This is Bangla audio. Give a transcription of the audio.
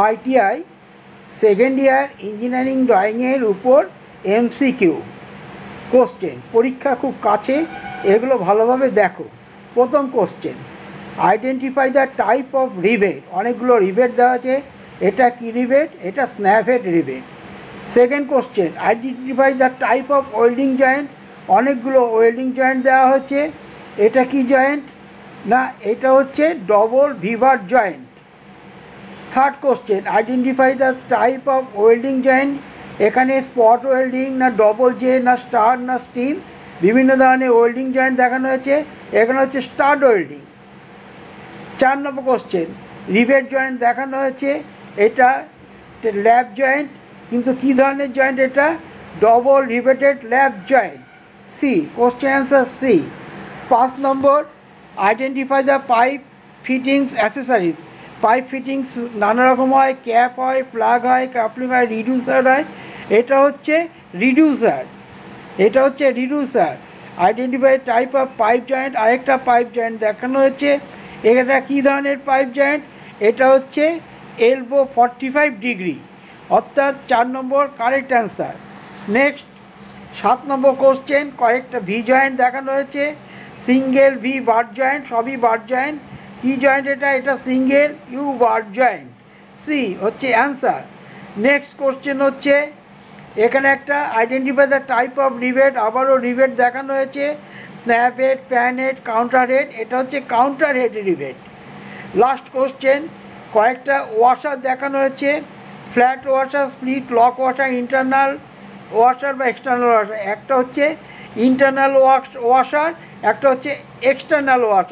আইটিআই সেকেন্ড ইয়ার ইঞ্জিনিয়ারিং ড্রয়িংয়ের উপর এমসিকিউ কোশ্চেন, পরীক্ষা খুব কাছে, এগুলো ভালোভাবে দেখো। প্রথম question, identify the type of rivet. অনেকগুলো রিভেট দেওয়া আছে, এটা কি রিভেট? এটা snap head rivet. Second question, identify the type of welding joint. অনেকগুলো ওয়েল্ডিং জয়েন্ট দেওয়া হচ্ছে, এটা কি জয়েন্ট? না, এটা হচ্ছে ডবল ভিভার joint. Third question, identify the type of welding joint. এখানে স্পট ওয়েল্ডিং না ডবল জে না স্টার না স্টিম, বিভিন্ন ধরনের ওয়েল্ডিং জয়েন্ট দেখানো হয়েছে, এখানে হচ্ছে স্টার্ড ওয়েল্ডিং। 4 নম্বর কোশ্চেন, রিভেট জয়েন্ট দেখানো হয়েছে, এটা ল্যাব জয়েন্ট, কিন্তু কী ধরনের জয়েন্ট? এটা double riveted lap joint. C, question answer C. 5 নম্বর, identify the pipe fittings accessories. Pipe fittings নানা রকম হয়, ক্যাপ হয়, প্লাগ হয়, কাপলিং হয়, রিডিউসার হয়, এটা হচ্ছে রিডিউসার, এটা হচ্ছে reducer. Identify type of pipe joint, আরেকটা পাইপ জয়েন্ট দেখানো হচ্ছে, এটা কী ধরনের পাইপ জয়েন্ট? এটা হচ্ছে এলবো 45 ডিগ্রি, অর্থাৎ 4 নম্বর কারেক্ট অ্যান্সার। নেক্সট 7 নম্বর কোশ্চেন, কয়েকটা ভি জয়েন্ট দেখানো হয়েছে, সিঙ্গেল ভি বার জয়েন্ট, সবই বার জয়েন্ট। কি জয়েন্ট এটা? এটা single U bar joint. C হচ্ছে অ্যান্সার। নেক্সট কোশ্চেন হচ্ছে, এখানে একটা identify the type of rivet, আবারও রিভেট দেখানো হয়েছে, snap head, pan head, counter head, এটা হচ্ছে counter head rivet. Last question, কয়েকটা ওয়াশার দেখানো হয়েছে, flat washer, split lock washer, internal washer বা এক্সটার্নাল ওয়াশার। একটা হচ্ছে ইন্টারনাল ওয়াশার, একটা হচ্ছে এক্সটার্নাল ওয়াশার।